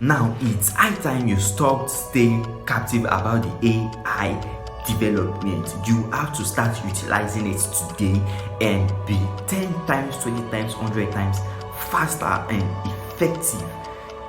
Now it's high time you stopped staying captive about the AI development. You have to start utilizing it today and be 10 times, 20 times, 100 times faster and effective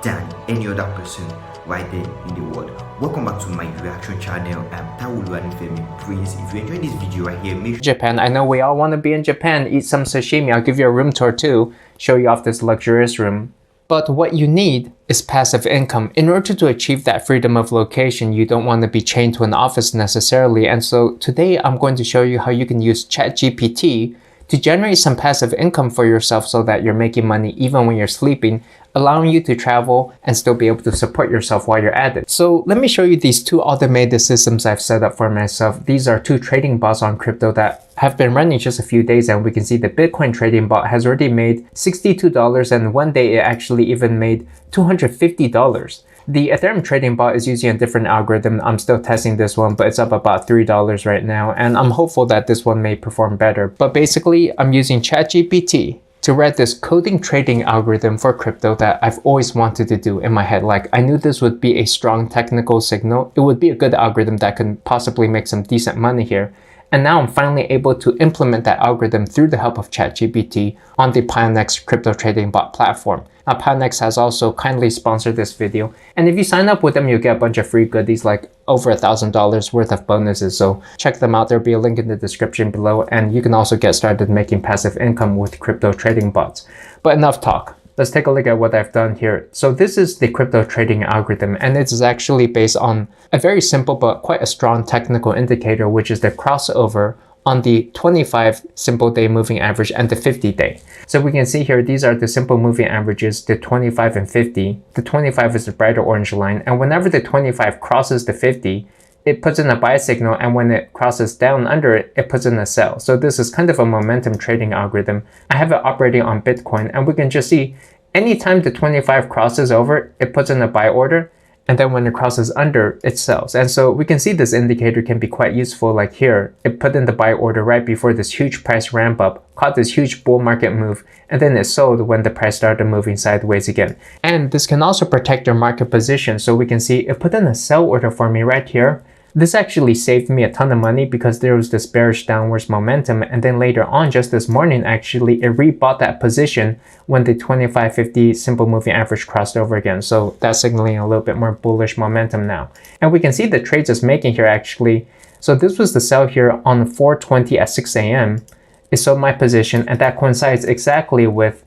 than any other person right there in the world. Welcome back to my reaction channel. I'm Tawulu and Please, if you enjoyed this video right here, make sure Japan. I know we all want to be in Japan, eat some sashimi. I'll give you a room tour too, show you off this luxurious room. But what you need is passive income. In order to achieve that freedom of location, you don't want to be chained to an office necessarily. And so today I'm going to show you how you can use ChatGPT to generate some passive income for yourself so that you're making money even when you're sleeping, allowing you to travel and still be able to support yourself while you're at it. So let me show you these two automated systems I've set up for myself. These are two trading bots on crypto that have been running just a few days, and we can see the Bitcoin trading bot has already made $62, and one day it actually even made $250. The Ethereum trading bot is using a different algorithm. I'm still testing this one, but it's up about $3 right now, and I'm hopeful that this one may perform better. But basically, I'm using ChatGPT to write this coding trading algorithm for crypto that I've always wanted to do in my head. Like, I knew this would be a strong technical signal. It would be a good algorithm that could possibly make some decent money here. And now I'm finally able to implement that algorithm through the help of ChatGPT on the Pionex crypto trading bot platform. Now, Pionex has also kindly sponsored this video. And if you sign up with them, you'll get a bunch of free goodies like over $1,000 worth of bonuses. So check them out. There'll be a link in the description below. And you can also get started making passive income with crypto trading bots. But enough talk. Let's take a look at what I've done here. So this is the crypto trading algorithm, and it is actually based on a very simple but quite a strong technical indicator, which is the crossover on the 25 simple day moving average and the 50 day. So we can see here, these are the simple moving averages, the 25 and 50. The 25 is the brighter orange line, and whenever the 25 crosses the 50, it puts in a buy signal, and when it crosses down under it, it puts in a sell. So this is kind of a momentum trading algorithm. I have it operating on Bitcoin, and we can just see anytime the 25 crosses over, it puts in a buy order, and then when it crosses under, it sells. And so we can see this indicator can be quite useful. Like here, it put in the buy order right before this huge price ramp up, caught this huge bull market move, and then it sold when the price started moving sideways again. And this can also protect your market position. So we can see it put in a sell order for me right here. This actually saved me a ton of money because there was this bearish downwards momentum, and then later on, just this morning, actually it rebought that position when the 25-50 simple moving average crossed over again. So that's signaling a little bit more bullish momentum now. And we can see the trades it's making here actually. So this was the sell here on 4:20 at 6 a.m. It sold my position, and that coincides exactly with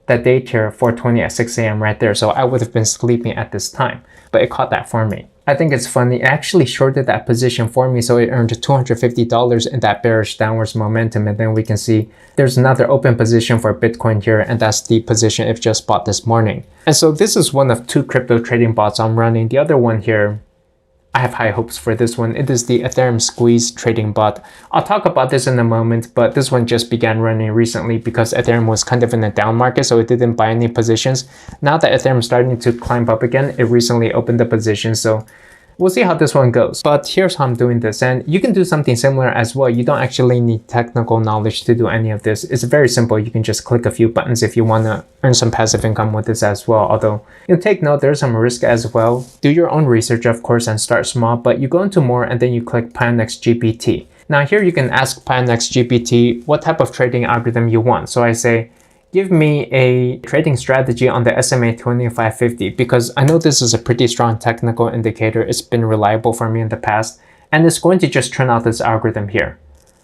that date here, 4:20 at 6 a.m. right there. So I would have been sleeping at this time, but it caught that for me. I think it's funny, it actually shorted that position for me, so it earned $250 in that bearish downwards momentum. And then we can see there's another open position for Bitcoin here, and that's the position it just bought this morning. And so this is one of two crypto trading bots I'm running. The other one here, I have high hopes for this one. It is the Ethereum Squeeze trading bot. I'll talk about this in a moment, but this one just began running recently because Ethereum was kind of in a down market, so it didn't buy any positions. Now that Ethereum is starting to climb up again, it recently opened the position, so we'll see how this one goes. But here's how I'm doing this, and you can do something similar as well. You don't actually need technical knowledge to do any of this. It's very simple. You can just click a few buttons if you want to earn some passive income with this as well. Although, take note, there's some risk as well. Do your own research, of course, and start small, but you go into more and then you click Pionex GPT. Now here you can ask Pionex GPT what type of trading algorithm you want. So I say, give me a trading strategy on the SMA 2550, because I know this is a pretty strong technical indicator. It's been reliable for me in the past, and it's going to just turn out this algorithm here.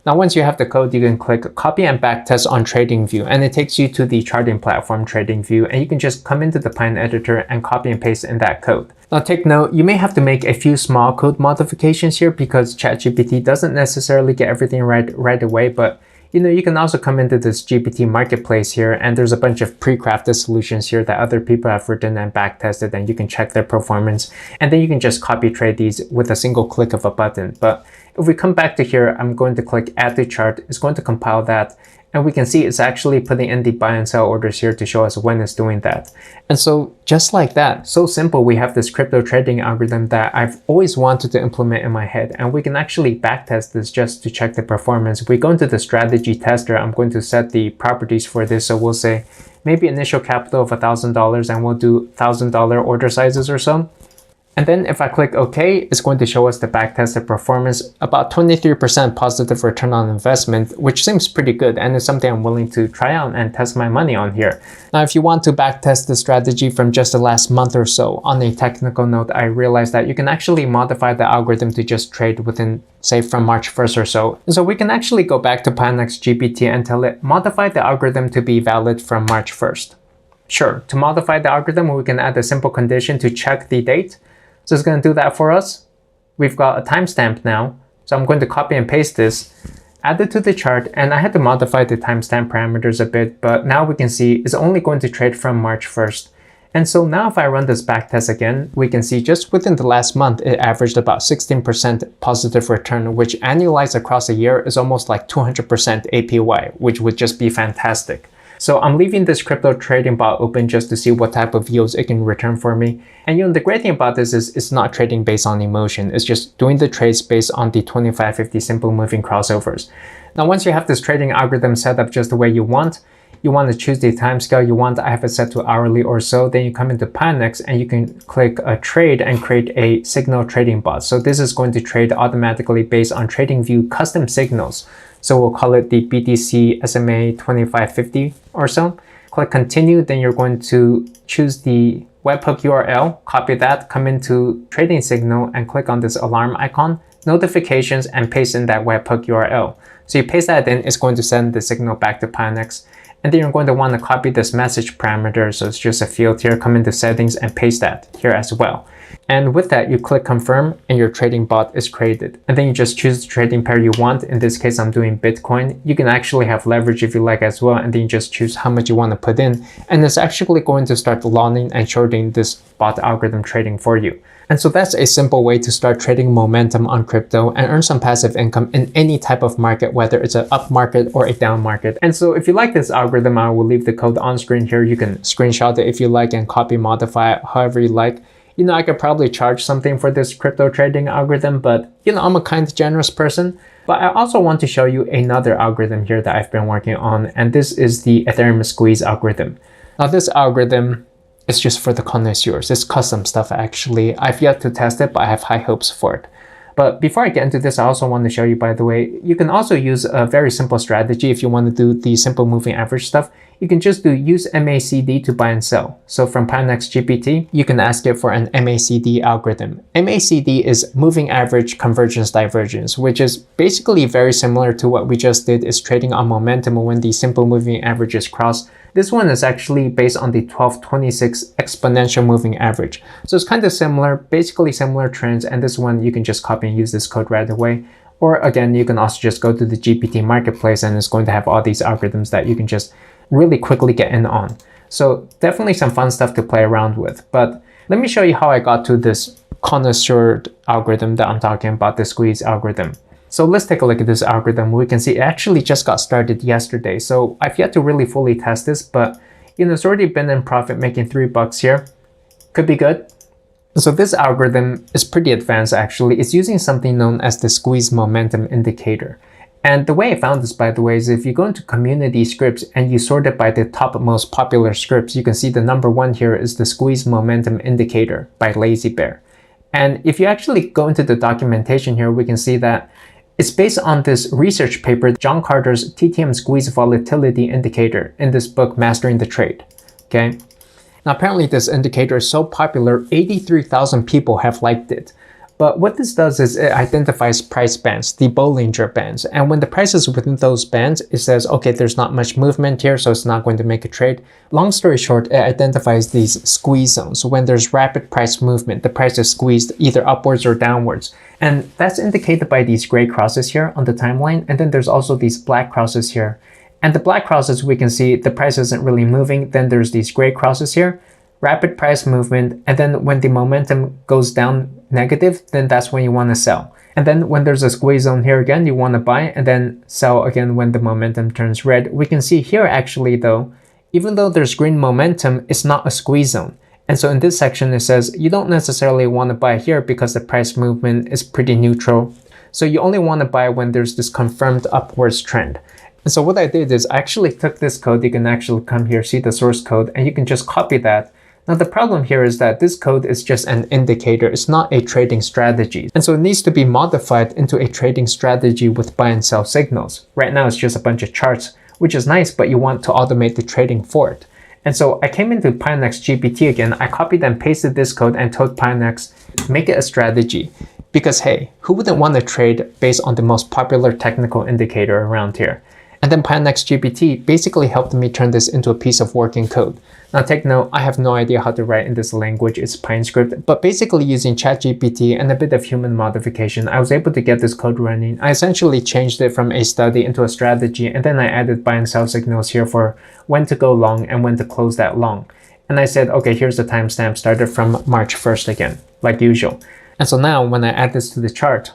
Now, once you have the code, you can click copy and backtest on TradingView, and it takes you to the charting platform TradingView, and you can just come into the Pine editor and copy and paste in that code. Now take note, you may have to make a few small code modifications here because ChatGPT doesn't necessarily get everything right away, but you can also come into this GPT marketplace here, and there's a bunch of pre-crafted solutions here that other people have written and backtested, and you can check their performance, and then you can just copy trade these with a single click of a button. But if we come back to here, I'm going to click add to chart. It's going to compile that, and we can see it's actually putting in the buy and sell orders here to show us when it's doing that. And so just like that, so simple, we have this crypto trading algorithm that I've always wanted to implement in my head, and we can actually backtest this just to check the performance. If we go into the strategy tester, I'm going to set the properties for this. So we'll say maybe initial capital of $1,000, and we'll do $1,000 order sizes or so. And then if I click OK, it's going to show us the backtested performance, about 23% positive return on investment, which seems pretty good and is something I'm willing to try out and test my money on here. Now, if you want to backtest the strategy from just the last month or so, on a technical note, I realized that you can actually modify the algorithm to just trade within, say, from March 1st or so. So we can actually go back to Pionex GPT and tell it, modify the algorithm to be valid from March 1st. Sure, to modify the algorithm, we can add a simple condition to check the date. So it's going to do that for us. We've got a timestamp now. So I'm going to copy and paste this, add it to the chart, and I had to modify the timestamp parameters a bit, but now we can see it's only going to trade from March 1st. And so now if I run this backtest again, we can see just within the last month, it averaged about 16% positive return, which annualized across a year is almost like 200% APY, which would just be fantastic. So I'm leaving this crypto trading bot open just to see what type of yields it can return for me. And the great thing about this is it's not trading based on emotion. It's just doing the trades based on the 25-50 simple moving crossovers. Now, once you have this trading algorithm set up just the way you want to choose the timescale you want. I have it set to hourly or so. Then you come into Pionex and you can click a trade and create a signal trading bot. So this is going to trade automatically based on TradingView custom signals. So we'll call it the BTC SMA 2550 or so. Click continue, then you're going to choose the webhook URL, copy that, come into trading signal and click on this alarm icon, notifications, and paste in that webhook URL. So you paste that in, it's going to send the signal back to Pionex. And then you're going to want to copy this message parameter. So it's just a field here, come into settings and paste that here as well. And with that, you click confirm and your trading bot is created. And then you just choose the trading pair you want. In this case, I'm doing Bitcoin. You can actually have leverage if you like as well. And then you just choose how much you want to put in. And it's actually going to start longing and shorting this bot algorithm trading for you. And so that's a simple way to start trading momentum on crypto and earn some passive income in any type of market, whether it's an up market or a down market. And so if you like this algorithm, I will leave the code on screen here. You can screenshot it if you like and copy, modify it however you like. I could probably charge something for this crypto trading algorithm, but I'm a kind of generous person. But I also want to show you another algorithm here that I've been working on, and this is the Ethereum squeeze algorithm. Now this algorithm is just for the connoisseurs. It's custom stuff actually. I've yet to test it, but I have high hopes for it. But before I get into this, I also want to show you, by the way, you can also use a very simple strategy if you want to do the simple moving average stuff. You can just use MACD to buy and sell. So from Pionex GPT, you can ask it for an MACD algorithm. MACD is moving average convergence divergence, which is basically very similar to what we just did, is trading on momentum when the simple moving averages cross. This one is actually based on the 1226 exponential moving average. So it's kind of similar, basically similar trends. And this one, you can just copy and use this code right away. Or again, you can also just go to the GPT marketplace and it's going to have all these algorithms that you can just really quickly get in on. So definitely some fun stuff to play around with. But let me show you how I got to this connoisseur algorithm that I'm talking about, the squeeze algorithm. So let's take a look at this algorithm. We can see it actually just got started yesterday. So I've yet to really fully test this, but it's already been in profit, making $3 here. Could be good. So this algorithm is pretty advanced actually. It's using something known as the squeeze momentum indicator. And the way I found this, by the way, is if you go into community scripts and you sort it by the top most popular scripts, you can see the number one here is the squeeze momentum indicator by Lazy Bear. And if you actually go into the documentation here, we can see that it's based on this research paper, John Carter's TTM squeeze volatility indicator in this book, Mastering the Trade. Okay. Now, apparently this indicator is so popular, 83,000 people have liked it. But what this does is it identifies price bands, the Bollinger Bands. And when the price is within those bands, it says, okay, there's not much movement here, so it's not going to make a trade. Long story short, it identifies these squeeze zones. So when there's rapid price movement, the price is squeezed either upwards or downwards. And that's indicated by these gray crosses here on the timeline. And then there's also these black crosses here. And the black crosses, we can see the price isn't really moving. Then there's these gray crosses here. Rapid price movement, and then when the momentum goes down negative, then that's when you want to sell. And then when there's a squeeze zone here again, you want to buy and then sell again when the momentum turns red. We can see here actually though, even though there's green momentum, it's not a squeeze zone. And so in this section, it says you don't necessarily want to buy here because the price movement is pretty neutral. So you only want to buy when there's this confirmed upwards trend. And so what I did is I actually took this code. You can actually come here, see the source code, and you can just copy that. Now the problem here is that this code is just an indicator. It's not a trading strategy. And so it needs to be modified into a trading strategy with buy and sell signals. Right now it's just a bunch of charts, which is nice, but you want to automate the trading for it. And so I came into Pionex GPT again. I copied and pasted this code and told Pionex, make it a strategy. Because hey, who wouldn't want to trade based on the most popular technical indicator around here? And then Pionex GPT basically helped me turn this into a piece of working code. Now take note, I have no idea how to write in this language, it's PineScript, but basically using ChatGPT and a bit of human modification, I was able to get this code running. I essentially changed it from a study into a strategy, and then I added buy and sell signals here for when to go long and when to close that long. And I said, okay, here's the timestamp started from March 1st again, like usual. And so now when I add this to the chart,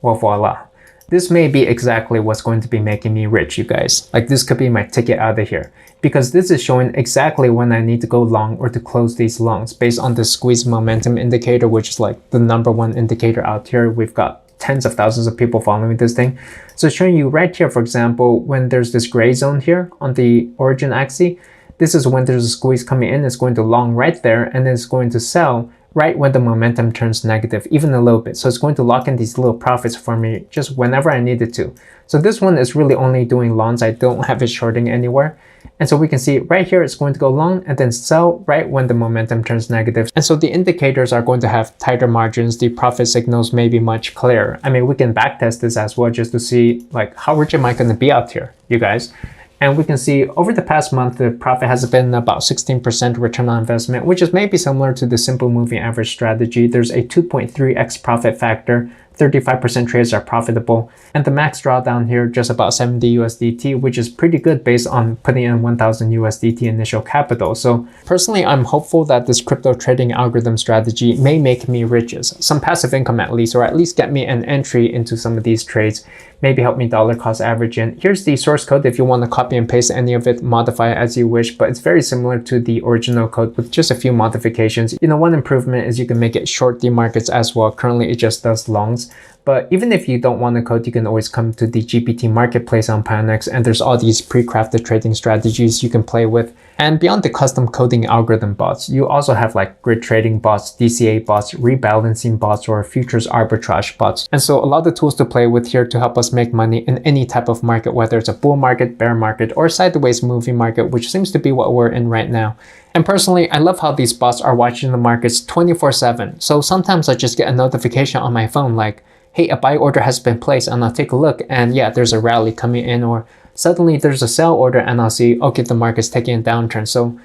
well, voila. This may be exactly what's going to be making me rich, you guys. Like this could be my ticket out of here. Because this is showing exactly when I need to go long or to close these longs based on the squeeze momentum indicator, which is like the #1 indicator out here. We've got tens of thousands of people following this thing. So it's showing you right here, for example, when there's this gray zone here on the origin axis, this is when there's a squeeze coming in, it's going to long right there, and then it's going to sell right when the momentum turns negative, even a little bit. So it's going to lock in these little profits for me just whenever I need it to. So this one is really only doing longs. I don't have it shorting anywhere. And so we can see right here, it's going to go long and then sell right when the momentum turns negative. And so the indicators are going to have tighter margins. The profit signals may be much clearer. I mean, we can backtest this as well just to see like how rich am I going to be out here, you guys. And we can see over the past month, the profit has been about 16% return on investment, which is maybe similar to the simple moving average strategy. There's a 2.3x profit factor. 35% trades are profitable, and the max drawdown here just about 70 USDT, which is pretty good based on putting in 1000 USDT initial capital. So personally, I'm hopeful that this crypto trading algorithm strategy may make me riches, some passive income at least, or at least get me an entry into some of these trades, maybe help me dollar cost average in. Here's the source code if you want to copy and paste any of it, modify it as you wish, but it's very similar to the original code with just a few modifications. You know, one improvement is you can make it short the markets as well. Currently, it just does longs. But even if you don't want to code, you can always come to the GPT marketplace on Pionex, and there's all these pre-crafted trading strategies you can play with. And beyond the custom coding algorithm bots, you also have like grid trading bots, DCA bots, rebalancing bots, or futures arbitrage bots. And so a lot of tools to play with here to help us make money in any type of market, whether it's a bull market, bear market, or sideways moving market, which seems to be what we're in right now. And personally, I love how these bots are watching the markets 24/7. So sometimes I just get a notification on my phone like, hey, a buy order has been placed, and I'll take a look and yeah, there's a rally coming in, or suddenly there's a sell order and I'll see, okay, the market's taking a downturn. So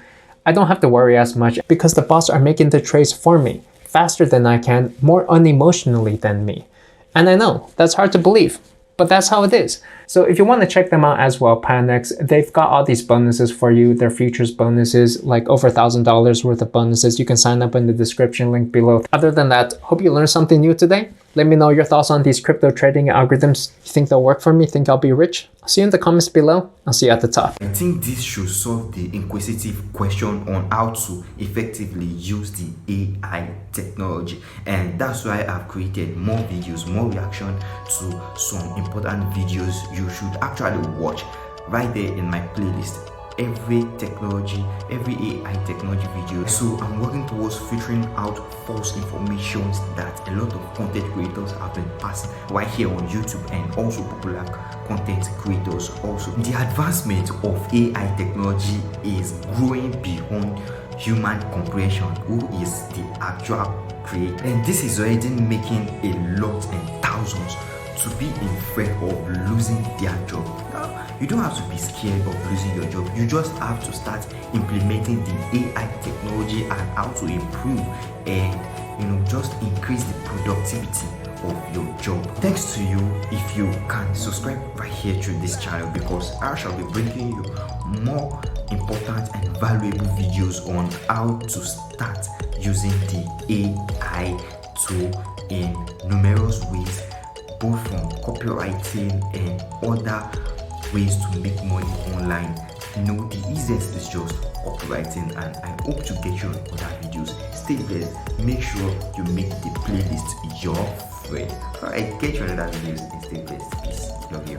I don't have to worry as much because the bots are making the trades for me faster than I can, more unemotionally than me. And I know that's hard to believe, but that's how it is. So if you want to check them out as well, Pionex, they've got all these bonuses for you. Their futures bonuses, like over $1,000 worth of bonuses. You can sign up in the description link below. Other than that, hope you learned something new today. Let me know your thoughts on these crypto trading algorithms. You think they'll work for me? Think I'll be rich? I'll see you in the comments below. I'll see you at the top. I think this should solve the inquisitive question on how to effectively use the AI technology, and that's why I've created more videos, more reaction to some important videos you should actually watch right there in my playlist. Every technology, every AI technology video. So I'm working towards filtering out false informations that a lot of content creators have been passing right here on YouTube, and also popular content creators also. The advancement of AI technology is growing beyond human comprehension. Who is the actual creator? And this is already making a lot and thousands to be in fear of losing their job. Now, you don't have to be scared of losing your job. You just have to start implementing the AI technology and how to improve and just increase the productivity of your job. Thanks to you if you can subscribe right here to this channel, because I shall be bringing you more important and valuable videos on how to start using the AI tool in numerous ways, both from copywriting and other ways to make money online. The easiest is just copywriting, and I hope to get you on other videos. Stay blessed. Make sure you make the playlist your friend. Alright, get you on other videos and stay blessed. Peace. Love you.